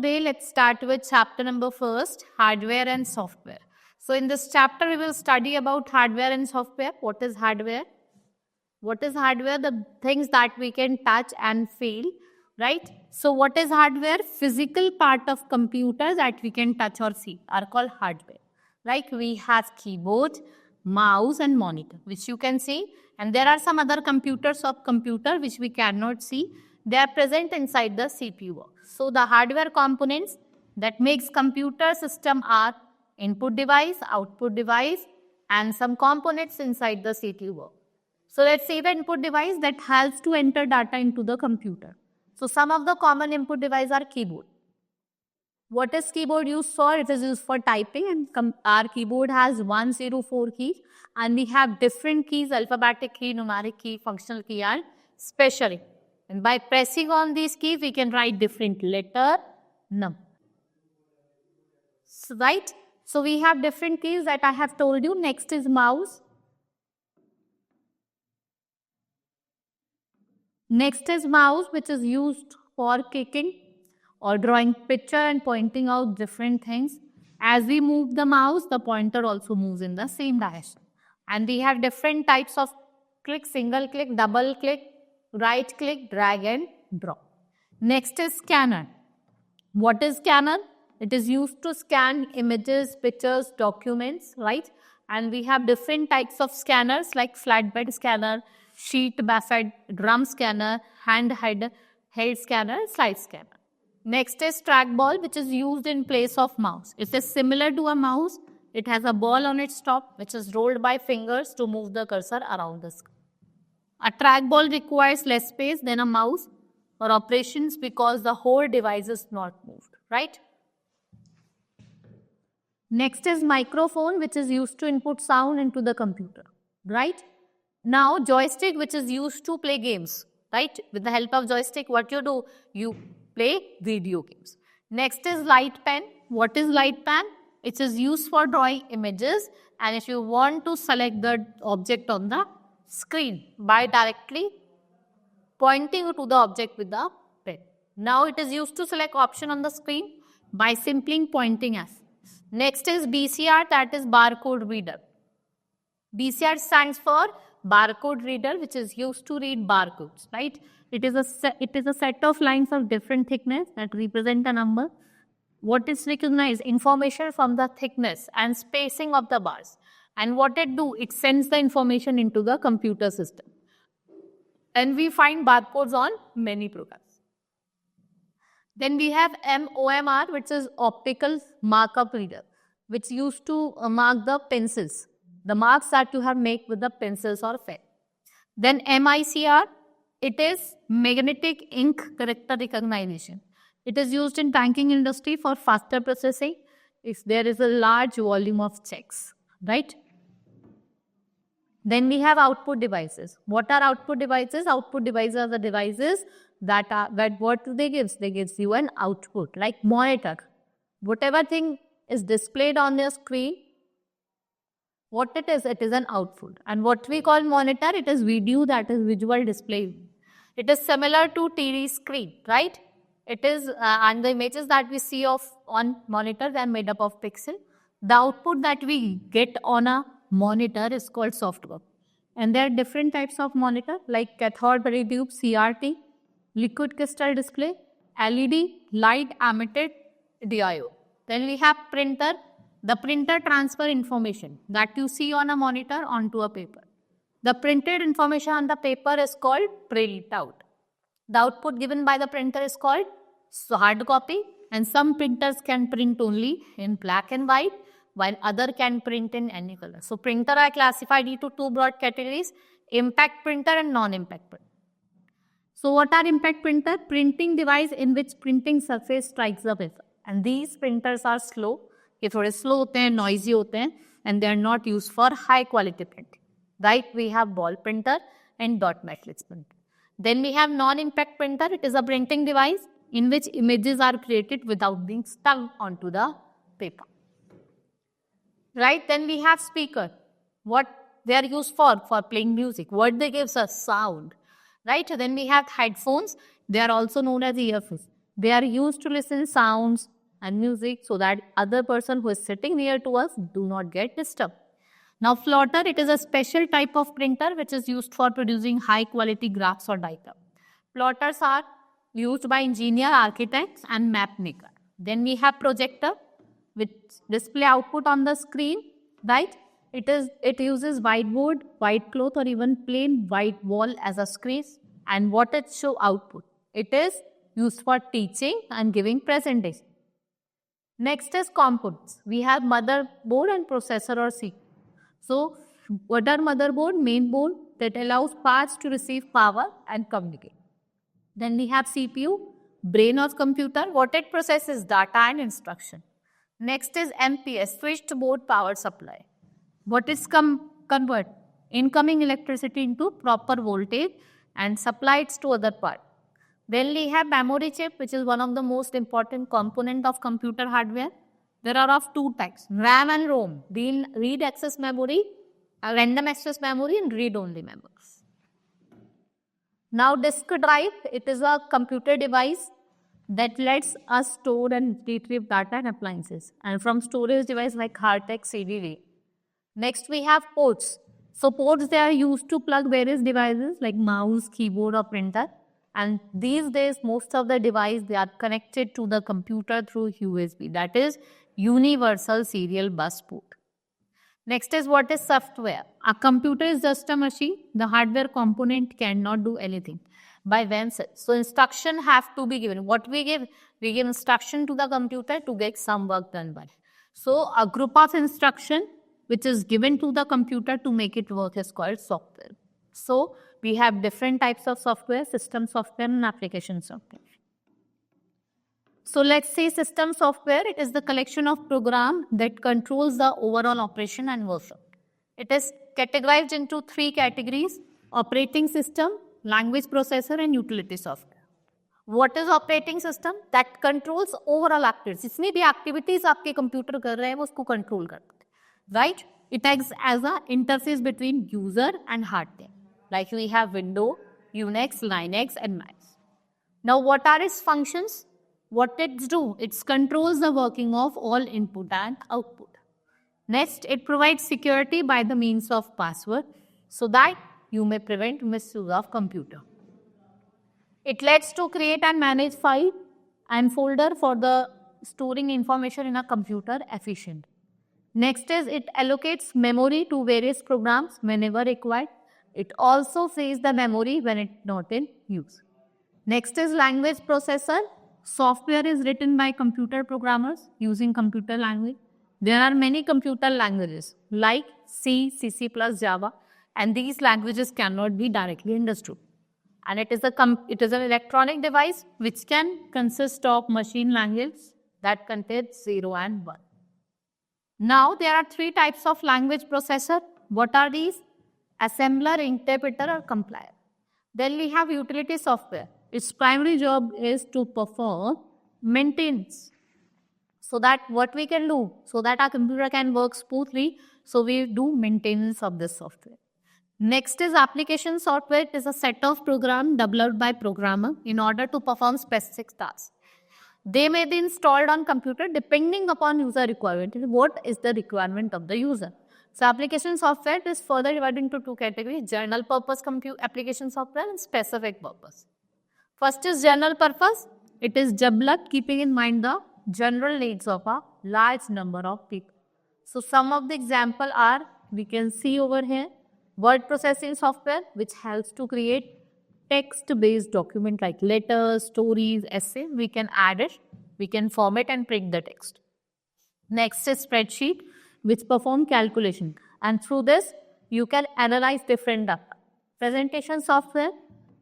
today let's start with chapter number first, hardware and software. So in this chapter we will study about hardware and software. What is hardware? What is hardware? The things that we can touch and feel, right? So what is hardware? Physical part of computers that we can touch or see are called hardware. Like we have keyboard, mouse and monitor, which you can see. And there are some other computers of computer which we cannot see. They are present inside the CPU box. So the hardware components that makes computer system are input device, output device, and some components inside the CPU box. So let's see the input device that helps to enter data into the computer. So some of the common input devices are keyboard. What is keyboard used for? It is used for typing, and our keyboard has 104 keys, and we have different keys, alphabetic key, numeric key, functional key and special. And by pressing on these keys, we can write different letter, number. So, right? So we have different keys that I have told you. Next is mouse. Next is mouse, which is used for kicking or drawing picture and pointing out different things. As we move the mouse, the pointer also moves in the same direction. And we have different types of click, single click, double click, right click, drag and drop. Next is scanner. What is scanner? It is used to scan images, pictures, documents, right? And we have different types of scanners like flatbed scanner, sheet buffet, drum scanner, handheld scanner, slide scanner. Next is trackball, which is used in place of mouse. It is similar to a mouse. It has a ball on its top, which is rolled by fingers to move the cursor around the screen. A trackball requires less space than a mouse for operations because the whole device is not moved, right? Next is microphone, which is used to input sound into the computer, right? Now, joystick, which is used to play games, right? With the help of joystick, what you do? You play video games. Next is light pen. What is light pen? It is used for drawing images, and if you want to select the object on the screen by directly pointing to the object with the pen. Now it is used to select option on the screen by simply pointing as. Next is BCR, that is barcode reader. BCR stands for barcode reader, which is used to read barcodes, right? It is a set of lines of different thickness that represent a number. What is recognized? Information from the thickness and spacing of the bars. And what it do? It sends the information into the computer system. And we find barcodes on many programs. Then we have MOMR, which is optical markup reader, which used to mark the pencils, the marks that you have made with the pencils or pen. Then MICR, it is magnetic ink character recognition. It is used in banking industry for faster processing if there is a large volume of checks, right? Then we have output devices. What are output devices? Output devices are the devices that what do they give? They give you an output, like monitor. Whatever thing is displayed on your screen, what it is an output. And what we call monitor, it is video, that is visual display. It is similar to TV screen, right? It is, and the images that we see on monitor, they are made up of pixel. The output that we get on a monitor is called software. And there are different types of monitor like cathode ray tube, CRT, liquid crystal display, LED, light emitted diode. Then we have printer. The printer transfer information that you see on a monitor onto a paper. The printed information on the paper is called printout. The output given by the printer is called hard copy, and some printers can print only in black and white, while other can print in any color. So printer are classified into two broad categories, impact printer and non-impact printer. So what are impact printer? Printing device in which printing surface strikes the paper. And these printers are slow. ये थोड़े slow होते हैं, noisy होते हैं, and they are not used for high quality printing. Right? We have ball printer and dot matrix printer. Then we have non-impact printer. It is a printing device in which images are created without being stuck onto the paper. Right? Then we have speaker. What they are used for playing music. What they gives us? Sound. Right? Then we have headphones. They are also known as earphones. They are used to listen sounds and music so that other person who is sitting near to us do not get disturbed. Now plotter, it is a special type of printer which is used for producing high quality graphs or data. Plotters are used by engineer, architects and map maker. Then we have projector which display output on the screen, right? It uses whiteboard, white cloth or even plain white wall as a screen. And what it show output? It is used for teaching and giving presentation. Next is components. We have motherboard and processor or CPU. So what are motherboard? Main board that allows parts to receive power and communicate. Then we have CPU, brain of computer. What it processes? Data and instruction. Next is MPS, switched board power supply. What is convert? Incoming electricity into proper voltage and supply it to other part. Then we have memory chip, which is one of the most important component of computer hardware. There are of two types, RAM and ROM, read access memory, random access memory and read-only memories. Now disk drive, it is a computer device that lets us store and retrieve data and appliances. And from storage device like hard disk, CD. Next we have ports. So ports, they are used to plug various devices like mouse, keyboard or printer. And these days, most of the devices, they are connected to the computer through USB. That is universal serial bus port. Next is what is software. A computer is just a machine. The hardware component cannot do anything by themselves. So instruction have to be given. What we give? We give instruction to the computer to get some work done by. So a group of instruction which is given to the computer to make it work is called software. So we have different types of software, system software and application software. So let's say system software, it is the collection of program that controls the overall operation and workflow. It is categorized into three categories: operating system, language processor and utility software. What is operating system? That controls overall activities. जितनी भी activities आपके computer कर रहे हैं वो उसको control करता है, right? It acts as a interface between user and hardware. Like we have Windows, Unix, Linux and Mac. Now what are its functions? What it do? It controls the working of all input and output. Next, it provides security by the means of password so that you may prevent misuse of computer. It lets to create and manage file and folder for the storing information in a computer efficient. Next is it allocates memory to various programs whenever required. It also frees the memory when it's not in use. Next is language processor. Software is written by computer programmers using computer language. There are many computer languages like C, C++, Java, and these languages cannot be directly understood. And it is an electronic device which can consist of machine language that contains 0 and 1. Now there are three types of language processor. What are these? Assembler, interpreter or compiler. Then we have utility software. Its primary job is to perform maintenance. So that what we can do, so that our computer can work smoothly, so we do maintenance of this software. Next is application software. It is a set of programs developed by programmer in order to perform specific tasks. They may be installed on computer depending upon user requirement. What is the requirement of the user? So application software is further divided into two categories: general purpose application software and specific purpose. First is general purpose. It is developed keeping in mind the general needs of a large number of people. So some of the examples are, we can see over here, word processing software which helps to create text-based document like letters, stories, essay. We can add it, we can format and print the text. Next is spreadsheet which perform calculation, and through this you can analyze different data. Presentation software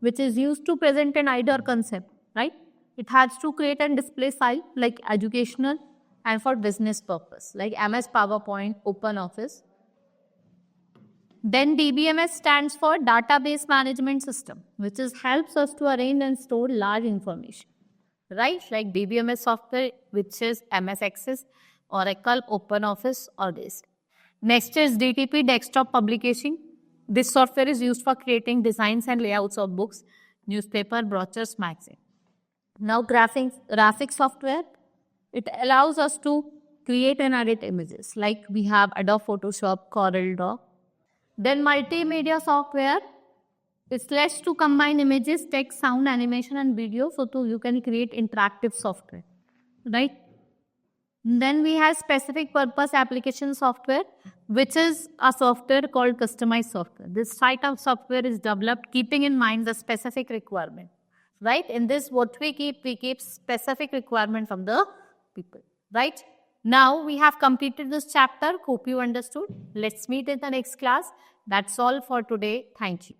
which is used to present an idea or concept, right? It has to create and display file like educational and for business purpose like MS PowerPoint, OpenOffice. Then DBMS stands for Database Management System, which helps us to arrange and store large information, right? Like DBMS software, which is MS Access, Oracle, OpenOffice, or this. Next is DTP, Desktop Publication. This software is used for creating designs and layouts of books, newspaper, brochures, magazines. Now graphic software, it allows us to create and edit images. Like we have Adobe Photoshop, Corel Draw. Then multimedia software, it's less to combine images, text, sound, animation and video. So you can create interactive software, right? Then we have specific purpose application software, which is a software called customized software. This type of software is developed keeping in mind the specific requirement, right? In this, what we keep specific requirement from the people, right? Now we have completed this chapter. Hope you understood. Let's meet in the next class. That's all for today. Thank you.